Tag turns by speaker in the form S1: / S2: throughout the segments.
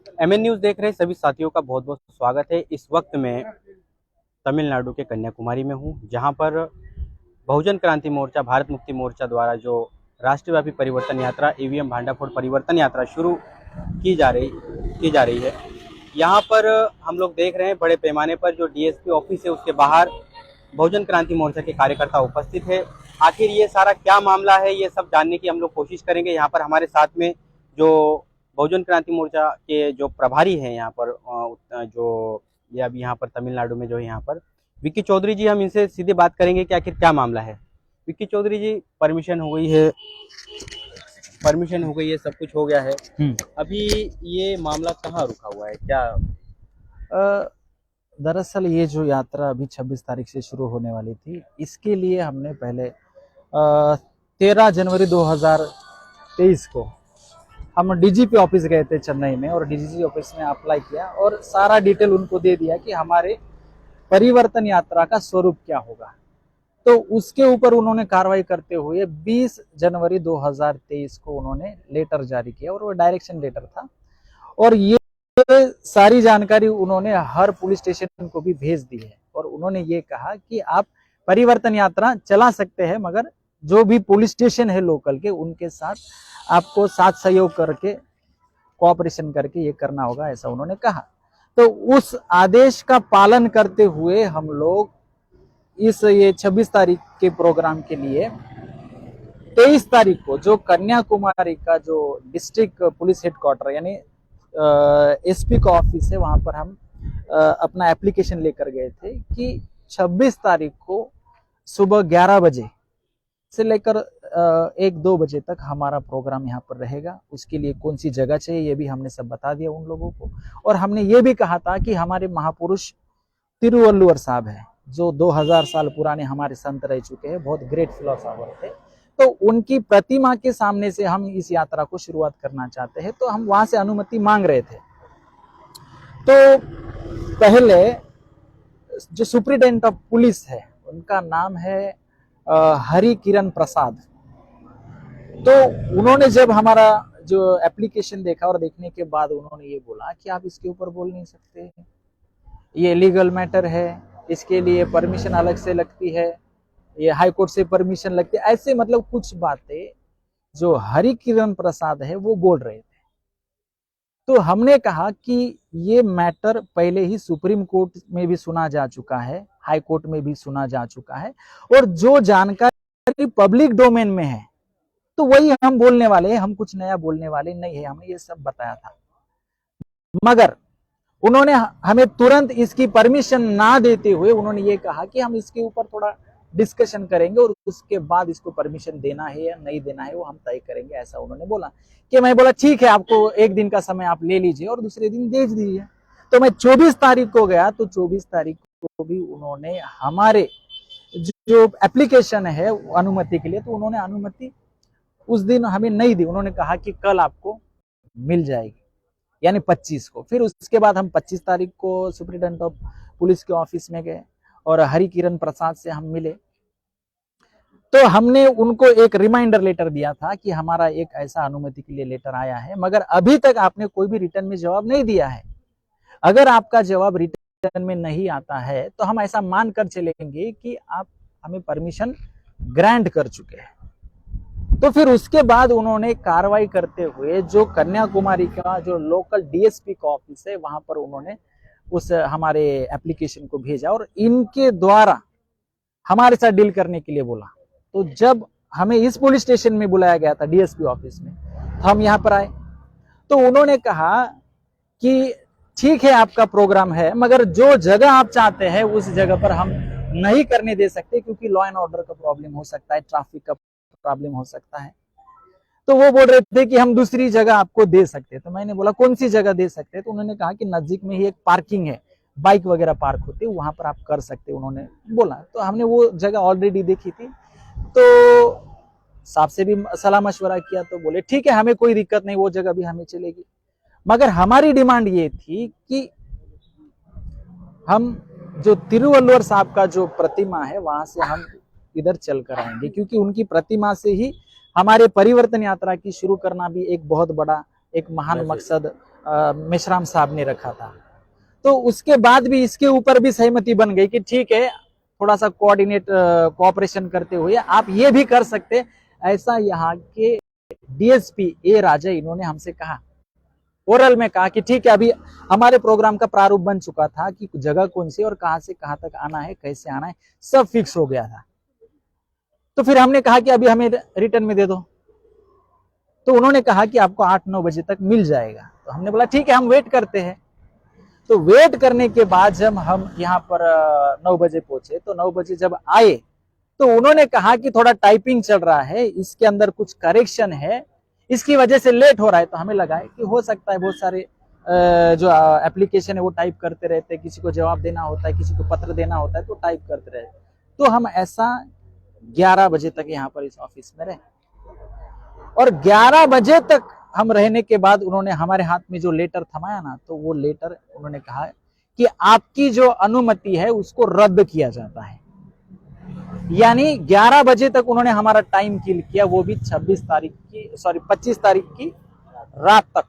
S1: MN news देख रहे सभी साथियों का बहुत बहुत स्वागत है। इस वक्त मैं तमिलनाडु के कन्याकुमारी में हूं, जहां पर बहुजन क्रांति मोर्चा, भारत मुक्ति मोर्चा द्वारा जो राष्ट्रव्यापी परिवर्तन यात्रा ईवीएम भांडाफोड़ परिवर्तन यात्रा शुरू की जा रही है। यहां पर हम लोग देख रहे हैं बड़े पैमाने पर जो डीएसपी ऑफिस है उसके बाहर बहुजन क्रांति मोर्चा के कार्यकर्ता उपस्थित है। आखिर ये सारा क्या मामला है, ये सब जानने की हम लोग कोशिश करेंगे। यहाँ पर हमारे साथ में जो बहुजन क्रांति मोर्चा के जो प्रभारी हैं यहाँ पर जो ये अभी यहाँ पर तमिलनाडु में जो है यहाँ पर विक्की चौधरी जी, हम इनसे सीधे बात करेंगे कि आखिर क्या मामला है। विक्की चौधरी जी, परमिशन हो गई है, सब कुछ हो गया है। अभी ये मामला कहाँ रुका हुआ है, क्या?
S2: दरअसल ये जो यात्रा अभी 26 तारीख से शुरू होने वाली थी, इसके लिए हमने पहले 13 जनवरी 2023 को हम डीजीपी ऑफिस गए थे चेन्नई में, और डीजीपी ऑफिस में अप्लाई किया और सारा डिटेल उनको दे दिया कि हमारे परिवर्तन यात्रा का स्वरूप क्या होगा। तो उसके ऊपर उन्होंने कार्रवाई करते हुए 20 जनवरी 2023 को उन्होंने लेटर जारी किया, और वो डायरेक्शन लेटर था। और ये सारी जानकारी उन्होंने हर पुलिस स्टेशन को भी भेज दी है, और उन्होंने ये कहा कि आप परिवर्तन यात्रा चला सकते हैं, मगर जो भी पुलिस स्टेशन है लोकल के, उनके साथ आपको साथ सहयोग करके, कोऑपरेशन करके ये करना होगा, ऐसा उन्होंने कहा। तो उस आदेश का पालन करते हुए हम लोग ये 26 तारीख के प्रोग्राम के लिए 23 तारीख को जो कन्याकुमारी का जो डिस्ट्रिक्ट पुलिस हेडक्वार्टर यानी एसपी का ऑफिस है, वहां पर हम अपना एप्लीकेशन लेकर गए थे कि 26 तारीख को सुबह 11 बजे से लेकर 1-2 बजे तक हमारा प्रोग्राम यहाँ पर रहेगा। उसके लिए कौन सी जगह चाहिए ये भी हमने सब बता दिया उन लोगों को, और हमने ये भी कहा था कि हमारे महापुरुष तिरुवल्लुवर साहब है, जो 2000 साल पुराने हमारे संत रह चुके हैं, बहुत ग्रेट फिलोसोफर थे। तो उनकी प्रतिमा के सामने से हम इस यात्रा को शुरुआत करना चाहते हैं, तो हम वहां से अनुमति मांग रहे थे। तो पहले जो सुप्रिटेंडेंट ऑफ पुलिस है, उनका नाम है हरि किरण प्रसाद। तो उन्होंने जब हमारा जो एप्लीकेशन देखा, और देखने के बाद उन्होंने ये बोला कि आप इसके ऊपर बोल नहीं सकते, ये लीगल मैटर है, इसके लिए परमिशन अलग से लगती है, ये हाई कोर्ट से परमिशन लगती है, ऐसे मतलब कुछ बातें जो हरि किरण प्रसाद है वो बोल रहे थे। तो हमने कहा कि ये मैटर पहले ही सुप्रीम कोर्ट में भी सुना जा चुका है, हाई कोर्ट में भी सुना जा चुका है, और जो जानकारी पब्लिक डोमेन में है तो वही हम बोलने वाले हैं, हम कुछ नया बोलने वाले नहीं है, हमने ये सब बताया था। मगर उन्होंने हमें तुरंत इसकी परमिशन ना देते हुए उन्होंने ये कहा कि हम इसके ऊपर थोड़ा डिस्कशन करेंगे, और उसके बाद इसको परमिशन देना है या नहीं देना है वो हम तय करेंगे, ऐसा उन्होंने बोला। कि मैं बोला ठीक है, आपको एक दिन का समय आप ले लीजिए और दूसरे दिन भेज दीजिए। तो मैं 24 तारीख को गया, तो 24 तारीख को भी उन्होंने हमारे जो एप्लीकेशन है अनुमति के लिए, तो उन्होंने अनुमति उस दिन हमें नहीं दी। उन्होंने कहा कि कल आपको मिल जाएगी, यानी 25 को। फिर उसके बाद हम 25 तारीख को सुप्रिटेंडेंट ऑफ पुलिस के ऑफिस में गए और हरि किरण प्रसाद से हम मिले। तो हमने उनको एक रिमाइंडर लेटर दिया था कि हमारा एक ऐसा अनुमति के लिए लेटर आया है, मगर अभी तक आपने कोई भी रिटर्न में जवाब नहीं दिया है। अगर आपका जवाब रिटर्न में नहीं आता है तो हम ऐसा मानकर चलेंगे कि आप हमें परमिशन ग्रांट कर चुके हैं। तो फिर उसके बाद उन्होंने कार्रवाई करते हुए जो कन्याकुमारी का जो लोकल डीएसपी का ऑफिस है, वहां पर उन्होंने उस हमारे एप्लीकेशन को भेजा और इनके द्वारा हमारे साथ डील करने के लिए बोला। तो जब हमें इस पुलिस स्टेशन में बुलाया गया था डीएसपी ऑफिस में, तो हम यहाँ पर आए, तो उन्होंने कहा कि ठीक है आपका प्रोग्राम है, मगर जो जगह आप चाहते हैं उस जगह पर हम नहीं करने दे सकते, क्योंकि लॉ एंड ऑर्डर का प्रॉब्लम हो सकता है, ट्रैफिक का प्रॉब्लम हो सकता है। तो वो बोल रहे थे कि हम दूसरी जगह आपको दे सकते हैं। तो मैंने बोला कौन सी जगह दे सकते हैं? तो उन्होंने कहा कि नजदीक में ही एक पार्किंग है, बाइक वगैरह पार्क होती है, वहां पर आप कर सकते हैं, उन्होंने बोला। तो हमने वो जगह ऑलरेडी देखी थी, तो साहब से भी सलाह मशवरा किया, तो बोले ठीक है, हमें कोई दिक्कत नहीं, वो जगह भी हमें चलेगी। मगर हमारी डिमांड ये थी कि हम जो तिरुवल्लुवर साहब का जो प्रतिमा है वहां से हम इधर चल कर आएंगे, क्योंकि उनकी प्रतिमा से ही हमारे परिवर्तन यात्रा की शुरू करना भी एक बहुत बड़ा एक महान मकसद मेश्राम साहब ने रखा था। तो उसके बाद भी इसके ऊपर भी सहमति बन गई कि ठीक है, थोड़ा सा कोऑपरेशन करते हुए आप ये भी कर सकते। ऐसा यहाँ के डीएसपी ए राजा इन्होंने हमसे कहा, ओरल में कहा कि ठीक है, अभी हमारे प्रोग्राम का प्रारूप बन चुका था कि जगह कौन सी और कहां से कहां तक आना है, कैसे आना है, सब फिक्स हो गया था। तो फिर हमने कहा कि अभी हमें रिटर्न में दे दो। तो उन्होंने कहा कि आपको 8-9 बजे तक मिल जाएगा। तो हमने बोला ठीक है, हम वेट करते हैं। तो वेट करने के बाद जब हम यहाँ पर 9 बजे पहुंचे, तो 9 बजे जब आए तो उन्होंने कहा कि थोड़ा टाइपिंग चल रहा है, इसके अंदर कुछ करेक्शन है, इसकी वजह से लेट हो रहा है। तो हमें लगा है कि हो सकता है बहुत सारे जो एप्लीकेशन है वो टाइप करते रहते हैं, किसी को जवाब देना होता है, किसी को पत्र देना होता है, तो टाइप करते रहते। तो हम ऐसा 11 बजे तक यहाँ पर इस ऑफिस में रहे, और 11 बजे तक हम रहने के बाद उन्होंने हमारे हाथ में जो लेटर थमाया ना, तो वो लेटर उन्होंने कहा कि आपकी जो अनुमति है उसको रद्द किया जाता है। यानी 11 बजे तक उन्होंने हमारा टाइम किल किया, वो भी 25 तारीख की रात तक,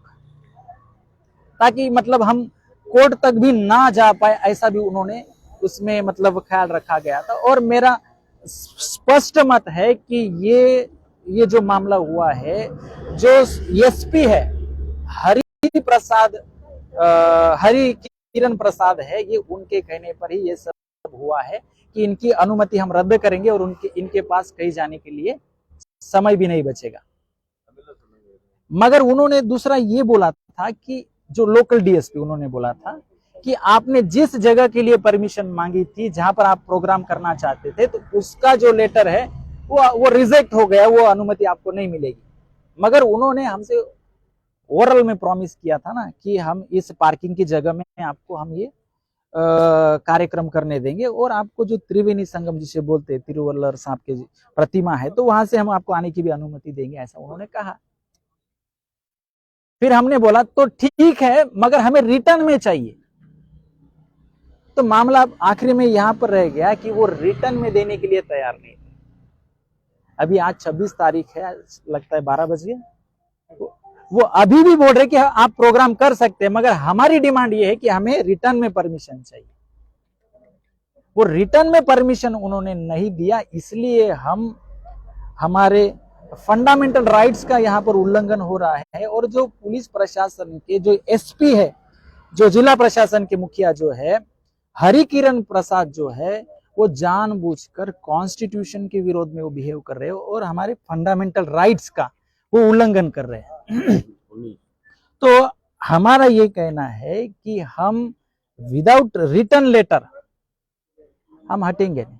S2: ताकि मतलब हम कोर्ट तक भी ना जा पाए, ऐसा भी उन्होंने उसमें मतलब ख्याल रखा गया था। और मेरा स्पष्ट मत है कि ये जो मामला हुआ है, जो एसपी है हरि किरण प्रसाद है, ये उनके कहने पर ही ये सब हुआ है कि इनकी अनुमति हम रद्द करेंगे और इनके पास कहीं जाने के लिए समय भी नहीं बचेगा। मगर उन्होंने दूसरा ये बोला था कि जो लोकल डीएसपी, उन्होंने बोला था कि आपने जिस जगह के लिए परमिशन मांगी थी, जहां पर आप प्रोग्राम करना चाहते थे, तो उसका जो लेटर है वो रिजेक्ट हो गया, वो अनुमति आपको नहीं मिलेगी। मगर उन्होंने हमसे ओरल में प्रॉमिस किया था ना कि हम इस पार्किंग की जगह में आपको हम ये कार्यक्रम करने देंगे, और आपको जो त्रिवेणी संगम जिसे बोलते हैं, तिरुवल्लर साहब की प्रतिमा है, तो वहां से हम आपको आने की भी अनुमति देंगे, ऐसा उन्होंने कहा। फिर हमने बोला तो ठीक है, मगर हमें रिटर्न में चाहिए। तो मामला आखिर में यहां पर रह गया कि वो रिटर्न में देने के लिए तैयार नहीं। अभी आज 26 तारीख है, लगता है 12 बजे, वो अभी भी बोल रहे कि आप प्रोग्राम कर सकते हैं, मगर हमारी डिमांड ये है कि हमें रिटर्न में परमिशन चाहिए। वो रिटर्न में परमिशन उन्होंने नहीं दिया, इसलिए हमारे फंडामेंटल राइट्स का यहाँ पर उल्लंघन हो रहा है। और जो पुलिस प्रशासन के जो एसपी है, जो जिला प्रशासन के मुखिया जो है हरि किरण प्रसाद जो है, वो जानबूझकर कॉन्स्टिट्यूशन के विरोध में वो बिहेव कर रहे हो और हमारे फंडामेंटल राइट्स का वो उल्लंघन कर रहे हैं। तो हमारा ये कहना है कि हम विदाउट रिटर्न लेटर हम हटेंगे नहीं।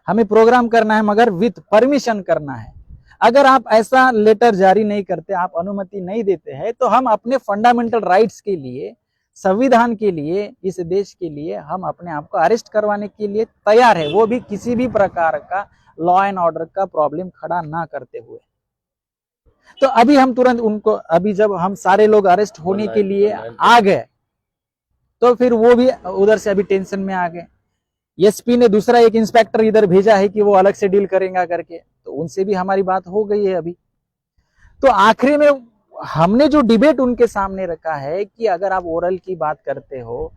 S2: हमें प्रोग्राम करना है, मगर विथ परमिशन करना है। अगर आप ऐसा लेटर जारी नहीं करते, आप अनुमति नहीं देते हैं, तो हम अपने फंडामेंटल राइट्स के लिए, संविधान के लिए, इस देश के लिए हम अपने आप को अरेस्ट करवाने के लिए तैयार है, वो भी किसी भी प्रकार का लॉ एंड ऑर्डर का प्रॉब्लम खड़ा ना करते हुए। तो अभी हम तुरंत उनको, अभी जब हम सारे लोग अरेस्ट होने के लिए आ गए, तो फिर वो भी उधर से अभी टेंशन में आ गए। एसपी ने दूसरा एक इंस्पेक्टर इधर भेजा है कि वो अलग से डील करेगा करके, तो उनसे भी हमारी बात हो गई है अभी। तो आखिरी में हमने जो डिबेट उनके सामने रखा है कि अगर आप ओरल की बात करते हो,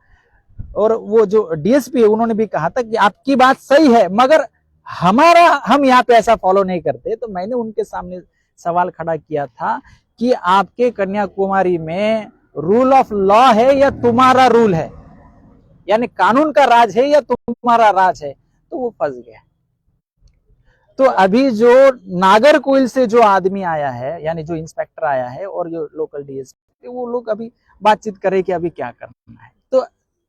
S2: और वो जो डीएसपी है उन्होंने भी कहा था कि आपकी बात सही है, मगर हम यहाँ पे ऐसा फॉलो नहीं करते। तो मैंने उनके सामने सवाल खड़ा किया था कि आपके कन्याकुमारी में रूल ऑफ लॉ है या तुम्हारा रूल है, यानी कानून का राज है या तुम्हारा राज है। तो वो फंस गया। तो अभी जो नागरकोइल से जो आदमी आया है, यानी जो इंस्पेक्टर आया है, और जो लोकल डीएसपी, वो लोग अभी बातचीत करे कि अभी क्या करना है। तो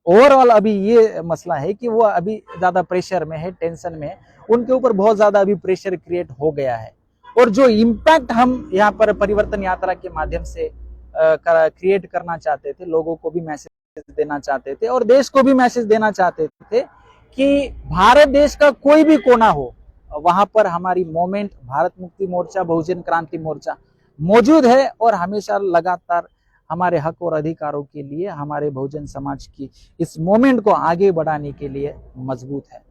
S2: ओवरऑल अभी ये मसला है कि वो अभी ज्यादा प्रेशर में है, टेंशन में है, उनके ऊपर बहुत ज्यादा अभी प्रेशर क्रिएट हो गया है। और जो इम्पैक्ट हम यहाँ पर परिवर्तन यात्रा के माध्यम से क्रिएट करना चाहते थे, लोगों को भी मैसेज देना चाहते थे और देश को भी मैसेज देना चाहते थे कि भारत देश का कोई भी कोना हो, वहां पर हमारी मूवमेंट भारत मुक्ति मोर्चा, बहुजन क्रांति मोर्चा मौजूद है, और हमेशा लगातार हमारे हक और अधिकारों के लिए, हमारे बहुजन समाज की इस मूवमेंट को आगे बढ़ाने के लिए मजबूत है।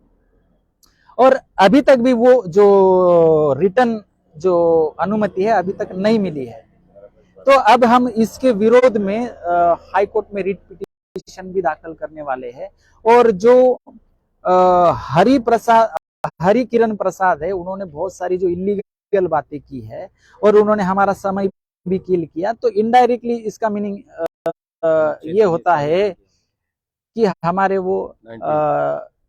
S2: और अभी तक भी वो जो रिटर्न जो अनुमति है अभी तक नहीं मिली है। तो अब हम इसके विरोध में हाई कोर्ट में रिट पिटीशन भी दाखिल करने वाले हैं। और जो हरि किरण प्रसाद है, उन्होंने बहुत सारी जो इलीगल बातें की है और उन्होंने हमारा समय भी किल किया, तो इनडायरेक्टली इसका मीनिंग ये होता है कि हमारे वो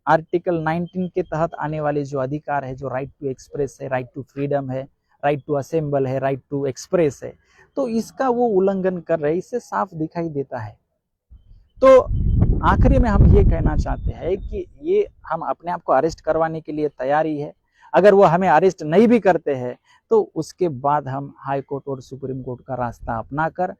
S2: आर्टिकल 19 के तहत आने वाले जो अधिकार है, जो राइट टू एक्सप्रेस है, राइट टू फ्रीडम है, राइट टू असेंबल है, राइट टू एक्सप्रेस है, तो इसका वो उल्लंघन कर रहे हैं, इससे साफ दिखाई देता है। तो आखिरी में हम ये कहना चाहते हैं कि ये हम अपने आप को अरेस्ट करवाने के लिए तैयारी है। अगर वो हमें अरेस्ट नहीं भी करते हैं तो उसके बाद हम हाई कोर्ट और सुप्रीम कोर्ट का रास्ता अपनाकर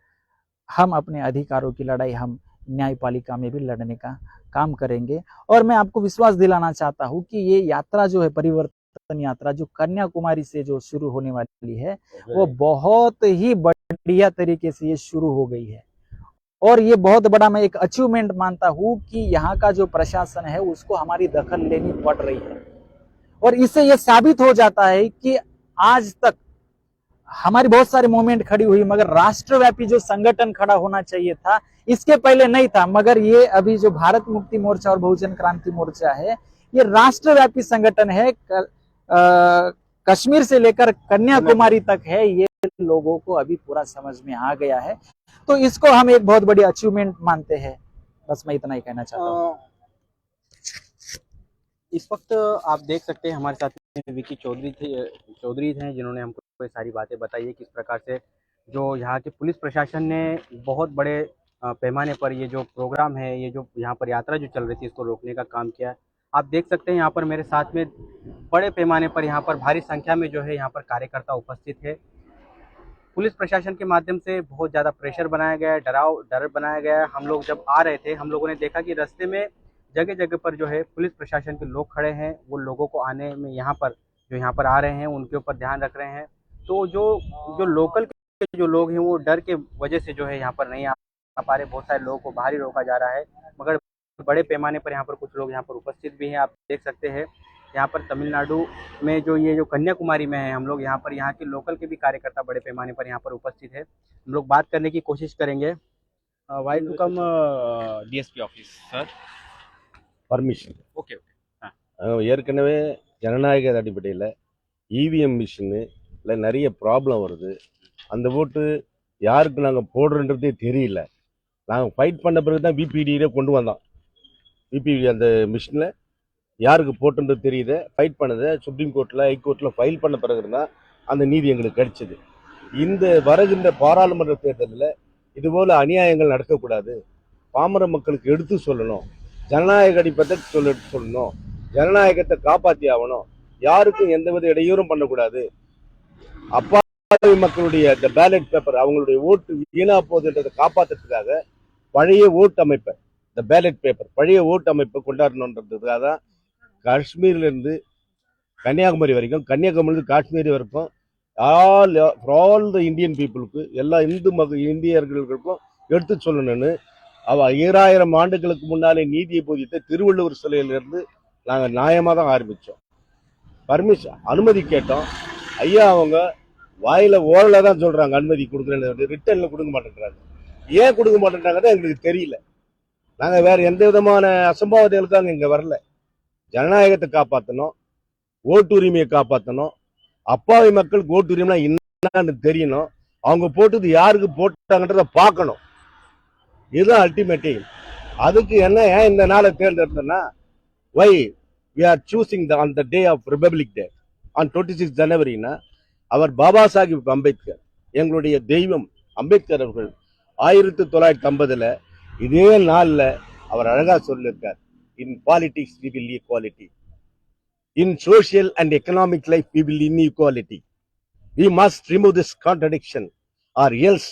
S2: हम अपने अधिकारों की लड़ाई हम न्यायपालिका में भी लड़ने का काम करेंगे। और मैं आपको विश्वास दिलाना चाहता हूं कि ये यात्रा जो है, परिवर्तन यात्रा जो कन्याकुमारी से जो शुरू होने वाली है, वो बहुत ही बढ़िया तरीके से ये शुरू हो गई है। और ये बहुत बड़ा मैं एक अचीवमेंट मानता हूं कि यहाँ का जो प्रशासन है उसको हमारी दखल लेनी पड़ रही है। और इससे ये साबित हो जाता है कि आज तक हमारी बहुत सारी मूवमेंट खड़ी हुई, मगर राष्ट्रव्यापी जो संगठन खड़ा होना चाहिए था इसके पहले नहीं था। मगर ये अभी जो भारत मुक्ति मोर्चा और बहुजन क्रांति मोर्चा है, ये राष्ट्रव्यापी संगठन है। कश्मीर से लेकर कन्याकुमारी तक है, ये लोगों को अभी पूरा समझ में आ गया है। तो इसको हम एक बहुत बड़ी अचीवमेंट मानते हैं। बस मैं इतना ही कहना चाहता हूँ।
S1: इस वक्त आप देख सकते हैं हमारे साथ में विकी चौधरी थे, जिन्होंने हमको ये सारी बातें बताई है किस प्रकार से जो यहाँ के पुलिस प्रशासन ने बहुत बड़े पैमाने पर ये जो प्रोग्राम है, ये जो यहाँ पर यात्रा जो चल रही थी, इसको रोकने का काम किया है। आप देख सकते हैं यहाँ पर मेरे साथ में बड़े पैमाने पर यहाँ पर भारी संख्या में जो है यहाँ पर कार्यकर्ता उपस्थित है। पुलिस प्रशासन के माध्यम से बहुत ज़्यादा प्रेशर बनाया गया है, डर बनाया गया है। हम लोग जब आ रहे थे, हम लोगों ने देखा कि रास्ते में जगह जगह पर जो है पुलिस प्रशासन के लोग खड़े हैं। वो लोगों को आने में यहाँ पर आ रहे हैं उनके ऊपर ध्यान रख रहे हैं। तो जो लोकल के जो लोग हैं वो डर के वजह से जो है यहाँ पर नहीं आ पा रहे। बहुत सारे लोगों को बाहर ही रोका जा रहा है, मगर बड़े पैमाने पर यहाँ पर कुछ लोग यहाँ पर उपस्थित भी हैं। आप देख सकते हैं यहाँ पर तमिलनाडु में जो कन्याकुमारी में है, हम लोग यहाँ के लोकल के भी कार्यकर्ता बड़े पैमाने पर यहाँ पर उपस्थित है। हम लोग बात करने की कोशिश करेंगे। Why to come DSP office sir?
S3: Permission
S1: okay.
S3: ஏற்கனவே ஜனநாயக அடிப்படையில் இவிஎம் மிஷினில் நிறைய ப்ராப்ளம் வருது. அந்த ஓட்டு யாருக்கு நாங்கள் போடுறன்றதே தெரியல. நாங்கள் ஃபைட் பண்ண பிறகு தான் விபிடியிலே கொண்டு வந்தோம். விபிடி அந்த மிஷினில் யாருக்கு போட்டுன்றது தெரியுது. ஃபைட் பண்ணதை சுப்ரீம் கோர்ட்டில், ஹைகோர்ட்டில் ஃபைல் பண்ண பிறகு தான் அந்த நீதி எங்களுக்கு கிடைச்சிது. இந்த வருகின்ற பாராளுமன்ற தேர்தலில் இதுபோல் அநியாயங்கள் நடக்கக்கூடாது. பாமர மக்களுக்கு எடுத்து சொல்லணும். ஜனநாயக அடிப்படை சொல்லணும். ஜனநாயகத்தை காப்பாற்றி ஆகணும். யாருக்கும் எந்தவித இடையூறும் பண்ணக்கூடாது. அப்பாவி மக்களுடைய இந்த பேலட் பேப்பர், அவங்களுடைய ஓட்டு வீணா போகுதுன்றதை காப்பாற்றுறதுக்காக பழைய ஓட்டு அமைப்பை, இந்த பேலட் பேப்பர் பழைய ஓட்டு அமைப்பை கொண்டாடணுன்றதுக்காக தான் காஷ்மீர்லேருந்து கன்னியாகுமரி வரைக்கும், கன்னியாகுமரியிலிருந்து காஷ்மீர் வரைக்கும் ஆல் த இந்தியன் பீப்புளுக்கு, எல்லா இந்தியர்களுக்கும் எடுத்து சொல்லணும்னு 2000 ஆண்டுகளுக்கு முன்னாலே நீதியை போதித்த திருவள்ளுவர் சிலையிலிருந்து நாங்கள் நியாயமாக தான் ஆரம்பித்தோம். பர்மிஷன் அனுமதி கேட்டோம். ஐயா அவங்க வாயில ஓரல தான் சொல்றாங்க அனுமதி கொடுக்குறேன்னு, ரிட்டர்ன்ல கொடுக்க மாட்டேன்றாங்க. ஏன் கொடுக்க மாட்டேன்றாங்கன்னு எங்களுக்கு தெரியல. நாங்கள் வேற எந்த விதமான அசம்பாவிதங்களுக்காக இங்கே வரல. ஜனநாயகத்தை காப்பாற்றணும், ஓட்டுரிமையை காப்பாற்றணும். அப்பாவி மக்களுக்கு ஓட்டுரிமைனா என்னன்னு தெரியணும். அவங்க போட்டது யாருக்கு போட்டாங்கன்றத பார்க்கணும். இதுதான் அல்டிமேட். அதுக்கு என்ன ஏன் இந்த நாளை தேர்ந்தெடுத்தோம்னா, வை we are choosing on the day of Republic Day on 26 ஜனவரினா, அவர் பாபா சாஹிப் அம்பேத்கர், எங்களுடைய தெய்வம் அம்பேத்கர் அவர்கள் 1950 இதே நாளில் அவர் அழகா சொல்லியிருக்கார், in politics we will equality, in social and economic life we will inequality. We must remove this contradiction or else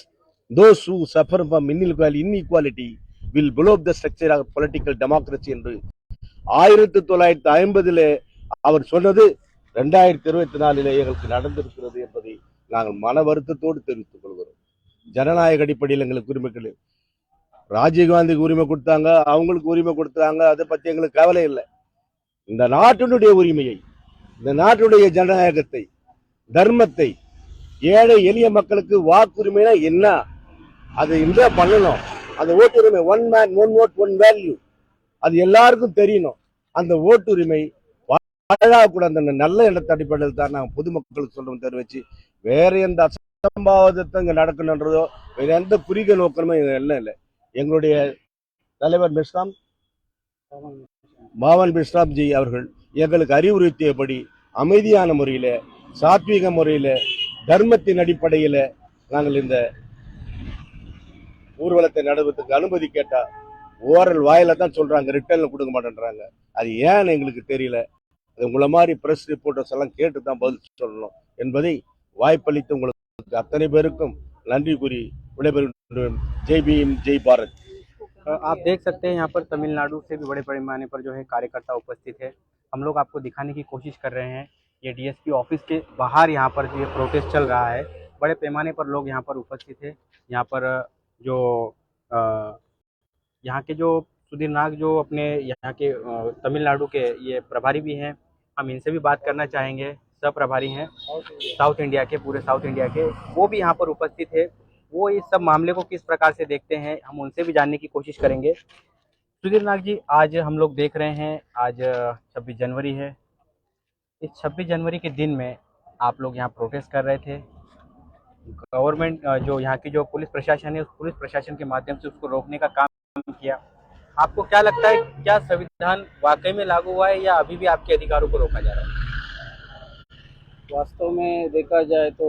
S3: those who suffer from inequality will blow up the structure of political democracy என்று 1950 அவர் சொன்னது 2024 எங்களுக்கு நடந்திருக்கிறது என்பதை நாங்கள் மன வருத்தத்தோடு தெரிவித்துக் கொள்கிறோம். ஜனநாயக அடிப்படையில் எங்களுக்கு உரிமைகள், ராஜீவ்காந்திக்கு உரிமை கொடுத்தாங்க, அவங்களுக்கு உரிமை கொடுத்தாங்க, அதை பற்றி எங்களுக்கு கவலை இல்லை. இந்த நாட்டினுடைய உரிமையை, இந்த நாட்டுடைய ஜனநாயகத்தை, தர்மத்தை ஏழை எளிய மக்களுக்கு வாக்குரிமைனா என்ன, அது என்ன பண்ணணும், அந்த ஓட்டுரிமை one man one vote one value அது எல்லாருக்கும் தெரியணும். அந்த ஓட்டுரிமை வாழக்கூட அந்த நல்ல எண்ணத்தை அடிப்படையில் தான் நாங்கள் பொதுமக்களுக்கு சொல்றோம் தெரிவிச்சு, வேற எந்த அசம்பாவிதத்தை இங்கே நடக்கணுன்றதோ வேற எந்த குறுகிய நோக்கமே எல்லாம் இல்லை. எங்களுடைய தலைவர் பாவன் பிஸ்ராம் ஜி அவர்கள் எங்களுக்கு அறிவுறுத்தியபடி அமைதியான முறையில், சாத்வீக முறையில், தர்மத்தின் அடிப்படையில் நாங்கள் இந்த ஊர்வலத்தை நடவதற்கு அனுமதி கேட்டா ஓரல் வாயில தான் சொல்றாங்க, ரிட்டர்ன்ல கொடுக்க மாட்டேன்றாங்க. அது ஏன்னு எங்களுக்கு தெரியல. அது உங்களை மாதிரி பிரஸ் ரிப்போர்ட்டர்ஸ் எல்லாம் கேட்டு தான் பதில் சொல்லணும் என்பதை வாய்ப்பளித்து உங்களுக்கு அத்தனை பேருக்கும் நன்றி கூறி விடைபெறும். ஜெய் பீம், ஜெய் பாரத்.
S1: आप देख सकते हैं यहाँ पर तमिलनाडु से भी बड़े पैमाने पर जो है कार्यकर्ता उपस्थित है। हम लोग आपको दिखाने की कोशिश कर रहे हैं, ये डीएसपी ऑफिस के बाहर यहाँ पर जो ये प्रोटेस्ट चल रहा है, बड़े पैमाने पर लोग यहाँ पर उपस्थित है। यहाँ पर जो यहाँ के जो सुधीर नाग जो अपने यहाँ के तमिलनाडु के ये प्रभारी भी हैं, हम इनसे भी बात करना चाहेंगे। सब प्रभारी हैं साउथ इंडिया के, पूरे साउथ इंडिया के, वो भी यहाँ पर उपस्थित है। वो इस सब मामले को किस प्रकार से देखते हैं हम उनसे भी जानने की कोशिश करेंगे। सुधीर नाग जी, आज हम लोग देख रहे हैं आज 26 जनवरी है। इस 26 जनवरी के दिन में आप लोग यहाँ प्रोटेस्ट कर रहे थे। गवर्नमेंट जो यहाँ की जो पुलिस प्रशासन है, उस पुलिस प्रशासन के माध्यम से उसको रोकने का काम किया। आपको क्या लगता है, क्या संविधान वाकई में लागू हुआ है या अभी भी आपके अधिकारों को रोका जा रहा है?
S4: वास्तव में देखा जाए तो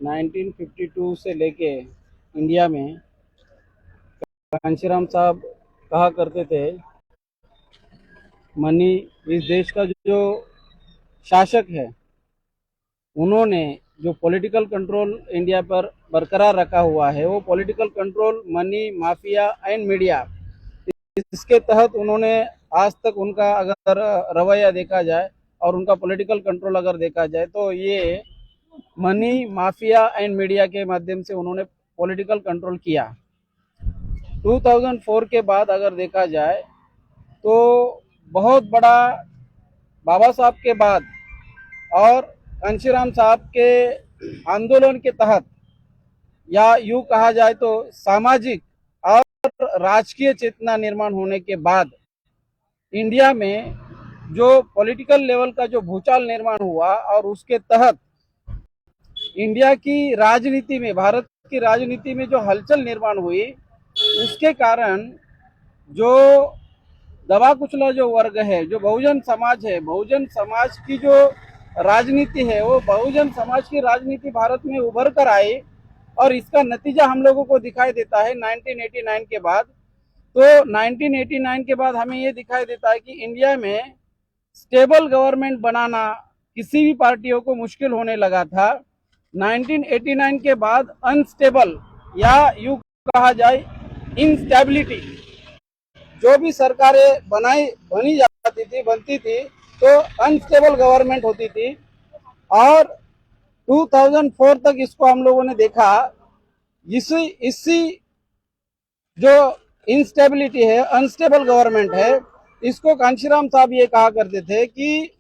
S4: 1952 से लेके इंडिया में कांशीराम साहब कहा करते थे, मनी इस देश का जो शासक है उन्होंने जो पॉलिटिकल कंट्रोल इंडिया पर बरकरार रखा हुआ है, वो political control money, mafia and media, इसके तहत उन्होंने आज तक उनका अगर रवैया देखा जाए और उनका पॉलिटिकल कंट्रोल अगर देखा जाए तो ये मनी, माफिया एंड मीडिया के माध्यम से उन्होंने पॉलिटिकल कंट्रोल किया। 2004 के बाद अगर देखा जाए तो बहुत बड़ा बाबा साहब के बाद और कांशीराम साहब के आंदोलन के तहत, या यूं कहा जाए तो सामाजिक और राजकीय चेतना निर्माण होने के बाद इंडिया में जो पॉलिटिकल लेवल का जो भूचाल निर्माण हुआ और उसके तहत इंडिया की राजनीति में, भारत की राजनीति में जो हलचल निर्माण हुई, उसके कारण जो दबा कुचला जो वर्ग है, जो बहुजन समाज है, बहुजन समाज की जो राजनीति है, वो बहुजन समाज की राजनीति भारत में उभर कर आई और इसका नतीजा हम लोगों को दिखाई देता है 1989 के बाद। तो 1989 के बाद हमें ये दिखाई देता है कि इंडिया में स्टेबल गवर्नमेंट बनाना किसी भी पार्टियों को मुश्किल होने लगा था। 1989 के बाद अनस्टेबल या यूं कहा जाए इनस्टेबिलिटी, जो भी सरकारें बनती थी तो अनस्टेबल गवर्नमेंट होती थी और 2004 तक इसको हम लोगों ने देखा। इसी जो इंस्टेबिलिटी है, अनस्टेबल गवर्नमेंट है, इसको कांशीराम साहब ये कहा करते थे कि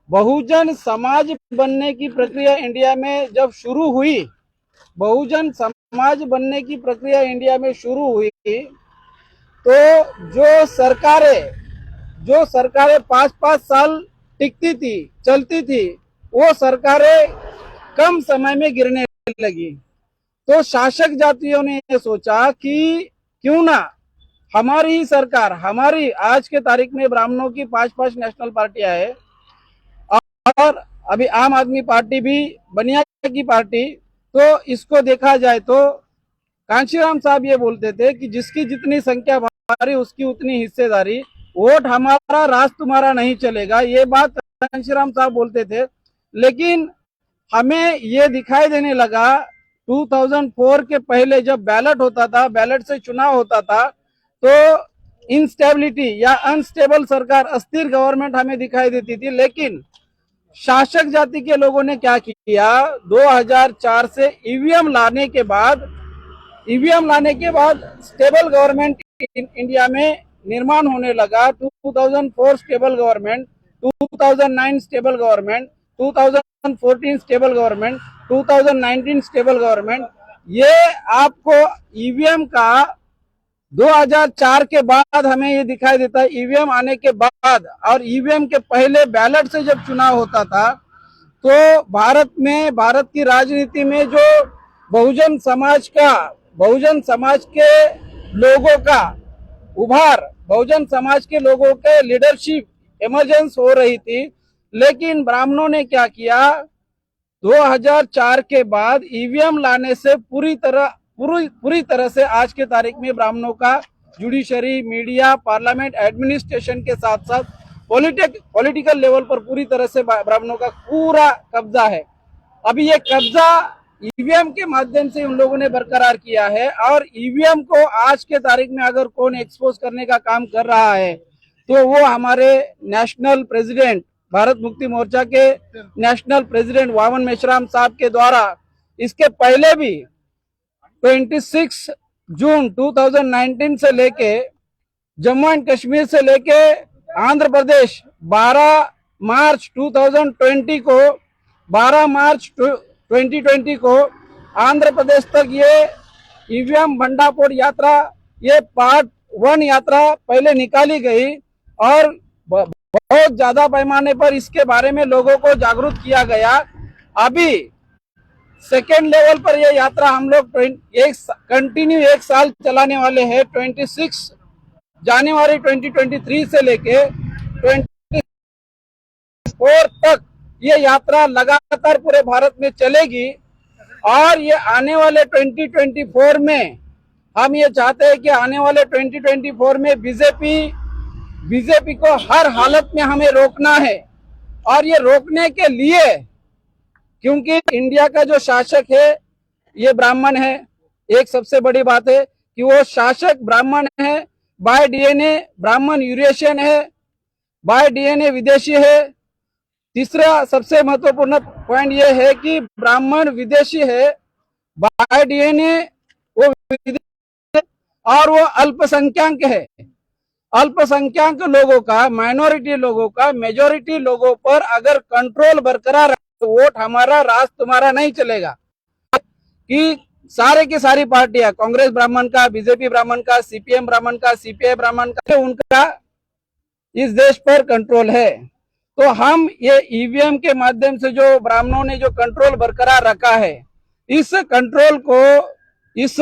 S4: बहुजन समाज बनने की प्रक्रिया इंडिया में जब शुरू हुई, बहुजन समाज बनने की प्रक्रिया इंडिया में शुरू हुई तो जो सरकारें 5-5 साल टिकती थी, चलती थी, वो सरकारें कम समय में गिरने लगी। तो शासक जातियों ने ये सोचा कि क्यों ना हमारी ही सरकार, हमारी आज के तारीख में ब्राह्मणों की 5-5 नेशनल पार्टियां है और अभी आम आदमी पार्टी भी बनिया की पार्टी, तो इसको देखा जाए तो कांशीराम साहब ये बोलते थे कि जिसकी जितनी संख्या भारी उसकी उतनी हिस्सेदारी, वोट हमारा राज तुम्हारा नहीं चलेगा, ये बात कांशीराम साहब बोलते थे। लेकिन हमें ये दिखाई देने लगा 2004 के पहले जब बैलेट होता था, बैलेट से चुनाव होता था, तो इंस्टेबिलिटी या अनस्टेबल सरकार, अस्थिर गवर्नमेंट हमें दिखाई देती थी। लेकिन शासक जाति के लोगों ने क्या किया, 2004 से ईवीएम लाने के बाद स्टेबल गवर्नमेंट इंडिया में निर्माण होने लगा। 2004 stable government, 2009 stable government, 2014 stable government, 2019 stable government, ये आपको ईवीएम का 2004 के बाद हमें ये दिखाई देता है। ईवीएम आने के बाद और ईवीएम के पहले बैलेट से जब चुनाव होता था तो भारत की राजनीति में जो बहुजन समाज के लोगों का उभार, बहुजन समाज के लोगों के लीडरशिप इमर्जेंस हो रही थी। लेकिन ब्राह्मणों ने क्या किया, 2004 के बाद ईवीएम लाने से पूरी तरह से आज के तारीख में ब्राह्मणों का जुडिशरी, मीडिया, पार्लियामेंट, एडमिनिस्ट्रेशन के साथ साथ पॉलिटिकल लेवल पर पूरी तरह से ब्राह्मणों का पूरा कब्जा है। अभी ये कब्जा ईवीएम के माध्यम से उन लोगों ने बरकरार किया है और ईवीएम को आज के तारीख में अगर कौन एक्सपोज करने का काम कर रहा है तो वो हमारे नेशनल प्रेसिडेंट, भारत मुक्ति मोर्चा के नेशनल प्रेसिडेंट वामन मेश्राम साहब के द्वारा इसके पहले भी 26 जून 2019 से लेके जम्मू एंड कश्मीर से लेके आंध्र प्रदेश 12 मार्च 2020 को आंध्र प्रदेश तक ये ईवीएम भंडाफोड़ यात्रा, ये पार्ट 1 यात्रा पहले निकाली गई और बहुत ज्यादा पैमाने पर इसके बारे में लोगों को जागरूक किया गया। अभी सेकेंड लेवल पर यह यात्रा हम लोग कंटिन्यू 1 साल चलाने वाले हैं। 26 जनवरी 2023 से लेके 24 तक ये यात्रा लगातार पूरे भारत में चलेगी और ये आने वाले 2024 में हम ये चाहते हैं कि आने वाले 2024 में बीजेपी को हर हालत में हमें रोकना है। और ये रोकने के लिए, क्योंकि इंडिया का जो शासक है ये ब्राह्मण है, एक सबसे बड़ी बात है कि वो शासक ब्राह्मण है, बाय डीएनए ब्राह्मण यूरेशियन है, बाय डीएनए विदेशी है। तीसरा सबसे महत्वपूर्ण पॉइंट ये है कि ब्राह्मण विदेशी है, बाय डीएनए वो विदेशी और वो अल्पसंख्यक है। अल्पसंख्यक लोगों का, माइनॉरिटी लोगों का मेजॉरिटी लोगों पर अगर कंट्रोल बरकरार है तो वोट हमारा, राज तुम्हारा नहीं चलेगा। कि सारे की सारी पार्टियां, कांग्रेस ब्राह्मण का, बीजेपी ब्राह्मण का, सीपीएम ब्राह्मण का, सीपीआई ब्राह्मण का, उनका इस देश पर कंट्रोल है। तो हम ये ईवीएम के माध्यम से जो ब्राह्मणों ने जो कंट्रोल बरकरार रखा है, इस कंट्रोल को, इस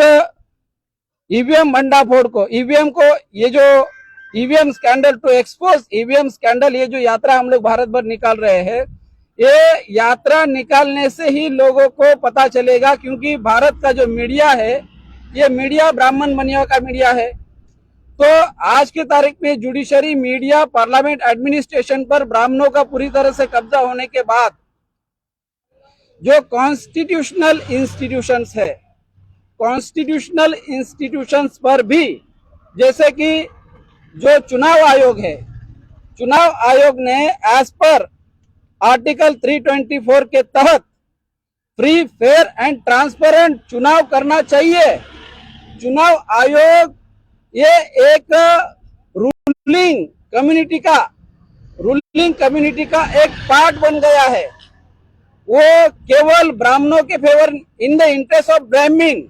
S4: ईवीएम भंडाफोड़ को, ईवीएम को, ये जो EVM scandal to expose EVM scandal, ये जो यात्रा हम लोग भारत भर निकाल रहे हैं, ये यात्रा निकालने से ही लोगों को पता चलेगा। क्योंकि भारत का जो मीडिया है ये मीडिया ब्राह्मण बनिया का मीडिया है। तो आज की तारीख में जुडिशरी, मीडिया, पार्लियामेंट, एडमिनिस्ट्रेशन पर ब्राह्मणों का पूरी तरह से कब्जा होने के बाद जो कॉन्स्टिट्यूशनल इंस्टीट्यूशंस है, कॉन्स्टिट्यूशनल इंस्टीट्यूशंस पर भी, जैसे कि जो चुनाव आयोग है, चुनाव आयोग ने एज पर आर्टिकल 324 के तहत फ्री, फेयर एंड ट्रांसपेरेंट चुनाव करना चाहिए। चुनाव आयोग ये एक रूलिंग कम्युनिटी का एक पार्ट बन गया है। वो केवल ब्राह्मणों के favour, in the interest of ब्राह्मण,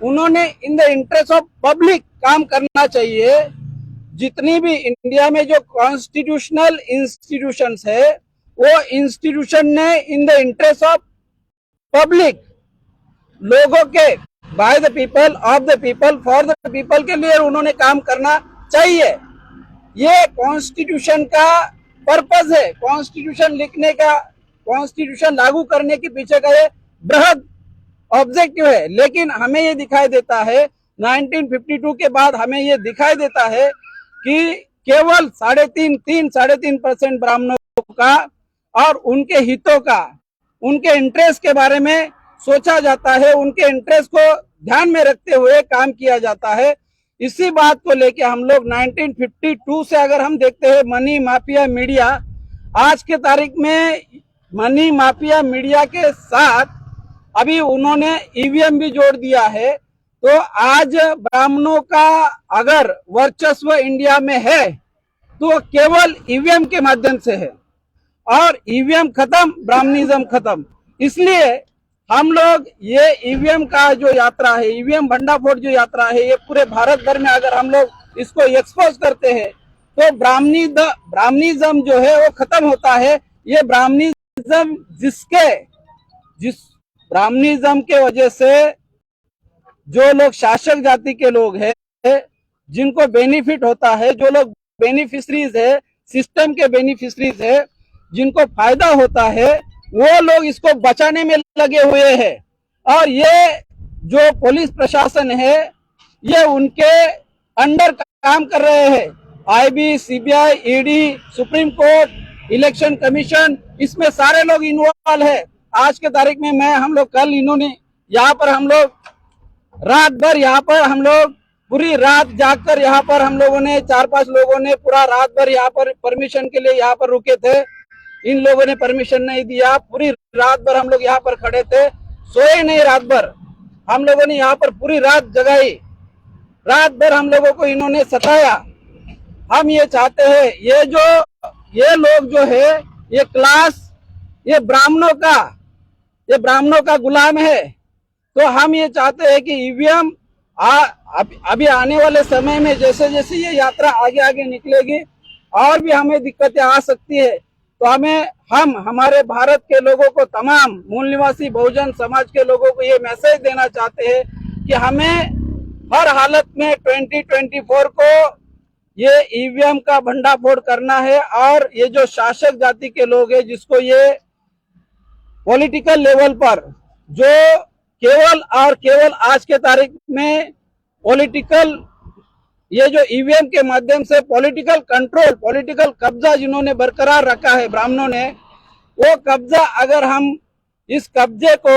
S4: उन्होंने in the interest of public काम करना चाहिए। जितनी भी इंडिया में जो कॉन्स्टिट्यूशनल इंस्टीट्यूशंस है, वो इंस्टीट्यूशन ने in the interest of public, लोगों के, by the people, of the people, for the people के लिए उन्होंने काम करना चाहिए। ये कॉन्स्टिट्यूशन का पर्पस है। कॉन्स्टिट्यूशन लिखने का, कॉन्स्टिट्यूशन लागू करने के पीछे का ये बृहद ऑब्जेक्टिव है। लेकिन हमें ये दिखाई देता है 1952 के बाद हमें ये दिखाई देता है कि केवल 3.5% ब्राह्मणों का और उनके हितों का, उनके इंटरेस्ट के बारे में सोचा जाता है, उनके इंटरेस्ट को ध्यान में रखते हुए काम किया जाता है। इसी बात को लेके हम लोग 1952 से अगर हम देखते हैं मनी माफिया मीडिया, आज के तारीख में मनी माफिया मीडिया के साथ अभी उन्होंने ईवीएम भी जोड़ दिया है। तो आज ब्राह्मणों का अगर वर्चस्व इंडिया में है तो केवल ईवीएम के माध्यम से है। और ईवीएम खत्म, ब्राह्मणिज्म खत्म। इसलिए हम लोग ये ईवीएम का जो यात्रा है, ईवीएम भंडाफोड़ जो यात्रा है, ये पूरे भारत भर में अगर हम लोग इसको एक्सपोज करते हैं तो ब्राह्मणिज्म जो है वो खत्म होता है। ये ब्राह्मणिज्म जिस ब्राह्मणिज्म के वजह से जो लोग शासक जाति के लोग हैं, जिनको बेनिफिट होता है, जो लोग बेनिफिशरीज है, सिस्टम के बेनिफिशरीज है, जिनको फायदा होता है, वो लोग इसको बचाने में लगे हुए हैं। और ये जो पुलिस प्रशासन है, ये उनके अंडर काम कर रहे हैं। IB, CBI, ED, supreme court, election commission, इसमें सारे लोग इन्वॉल्व है। आज के तारीख में हम लोग कल इन्होंने यहाँ पर हम लोग रात भर यहाँ पर हम लोग पूरी रात जागकर यहाँ पर हम लोगों ने 4-5 लोगों ने पूरा रात भर यहाँ पर परमिशन के लिए यहाँ पर रुके थे। इन लोगों ने परमिशन नहीं दिया। पूरी रात भर हम लोग यहाँ पर खड़े थे, सोए नहीं। रात भर हम लोगों ने यहाँ पर पूरी रात जगाई। रात भर हम लोगों को इन्होंने सताया। हम ये चाहते हैं, ये लोग जो है, ये क्लास, ये ब्राह्मणों का गुलाम है। तो हम ये चाहते हैं कि ईवीएम अभी आने वाले समय में जैसे जैसे ये यात्रा आगे आगे निकलेगी और भी हमें दिक्कतें आ सकती है। तो हमारे भारत के लोगों को, तमाम मूल निवासी बहुजन समाज के लोगों को ये मैसेज देना चाहते हैं कि हमें हर हालत में 2024 को ये ईवीएम का भंडाफोड़ करना है। और ये जो शासक जाति के लोग हैं, जिसको ये पॉलिटिकल लेवल पर जो केवल और केवल आज के तारीख में ये जो ईवीएम के माध्यम से पॉलिटिकल कंट्रोल, पॉलिटिकल कब्जा जिन्होंने बरकरार रखा है ब्राह्मणों ने, वो कब्जा अगर हम इस कब्जे को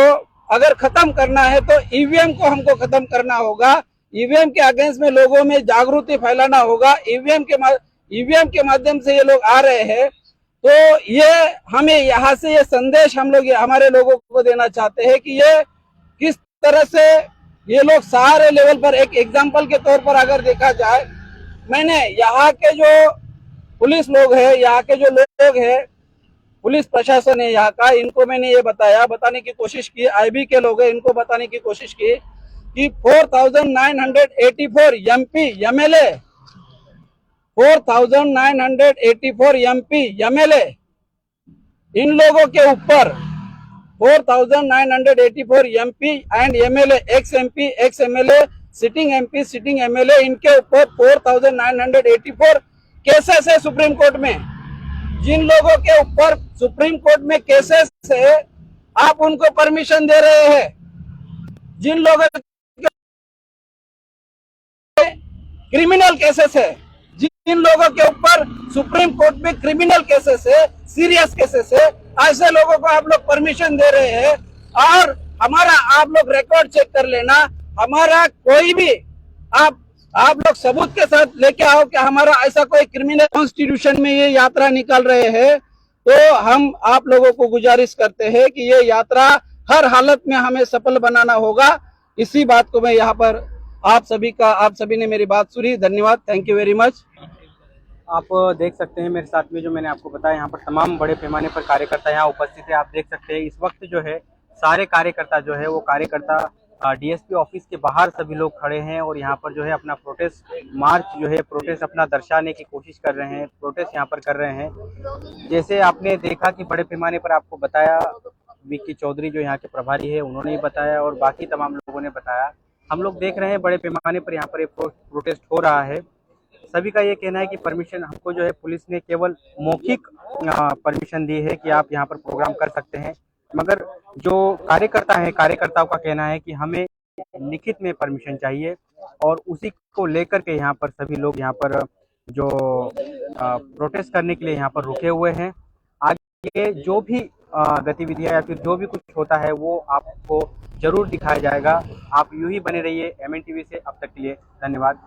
S4: अगर खत्म करना है तो ईवीएम को हमको खत्म करना होगा। ईवीएम के अगेंस्ट में लोगों में जागृति फैलाना होगा। ईवीएम के माध्यम से ये लोग आ रहे हैं। तो ये हमें यहाँ से ये संदेश हम लोग हमारे लोगों को देना चाहते हैं कि ये किस तरह से ये लोग सारे लेवल पर, एक एग्जाम्पल के तौर पर अगर देखा जाए, मैंने यहाँ के जो पुलिस लोग हैं, यहाँ के जो लोग हैं, पुलिस प्रशासन है यहाँ का, इनको मैंने ये बताने की कोशिश की। आईबी के लोग हैं, इनको बताने की कोशिश की कि 4,984 एमपी एमएलए 4,984 एमपी एमएलए इन लोगों के ऊपर 4,984 MP and MLA, x MP, ex MLA, sitting MP, sitting MLA, इनके ऊपर 4,984 केसेस है सुप्रीम कोर्ट में। जिन लोगों के ऊपर सुप्रीम कोर्ट में केसेस है, आप उनको परमिशन दे रहे हैं। जिन लोगों के क्रिमिनल केसेस है, जिन लोगों के ऊपर सुप्रीम कोर्ट में क्रिमिनल केसेस है, सीरियस केसेस है, ऐसे लोगों को आप लोग परमिशन दे रहे हैं। और हमारा आप लोग रिकॉर्ड चेक कर लेना, हमारा कोई भी आप लोग सबूत के साथ लेके आओ कि हमारा ऐसा कोई क्रिमिनल कॉन्स्टिट्यूशन में ये यात्रा निकाल रहे हैं। तो हम आप लोगों को गुजारिश करते हैं कि ये यात्रा हर हालत में हमें सफल बनाना होगा। इसी बात को मैं यहाँ पर आप सभी ने मेरी बात सुनी। धन्यवाद, थैंक यू वेरी मच।
S1: आप देख सकते हैं मेरे साथ में, जो मैंने आपको बताया, यहाँ पर तमाम बड़े पैमाने पर कार्यकर्ता यहाँ उपस्थित है। आप देख सकते हैं इस वक्त जो है सारे कार्यकर्ता जो है वो कार्यकर्ता डीएसपी ऑफिस के बाहर सभी लोग खड़े हैं और यहाँ पर जो है अपना प्रोटेस्ट अपना दर्शाने की कोशिश कर रहे हैं, प्रोटेस्ट यहाँ पर कर रहे हैं। जैसे आपने देखा कि बड़े पैमाने पर आपको बताया, विक्की चौधरी जो यहाँ के प्रभारी है उन्होंने ही बताया और बाकी तमाम लोगों ने बताया। हम लोग देख रहे हैं बड़े पैमाने पर यहाँ पर एक प्रोटेस्ट हो रहा है। सभी का ये कहना है कि परमिशन हमको जो है पुलिस ने केवल मौखिक परमिशन दी है कि आप यहाँ पर प्रोग्राम कर सकते हैं, मगर जो कार्यकर्ताओं का कहना है कि हमें लिखित में परमिशन चाहिए और उसी को लेकर के यहाँ पर सभी लोग यहाँ पर जो प्रोटेस्ट करने के लिए यहाँ पर रुके हुए हैं। आगे जो भी गतिविधियाँ या फिर जो भी कुछ होता है वो आपको जरूर दिखाया जाएगा। आप यूं ही बने रहिए MN टीवी से। अब तक के लिए धन्यवाद।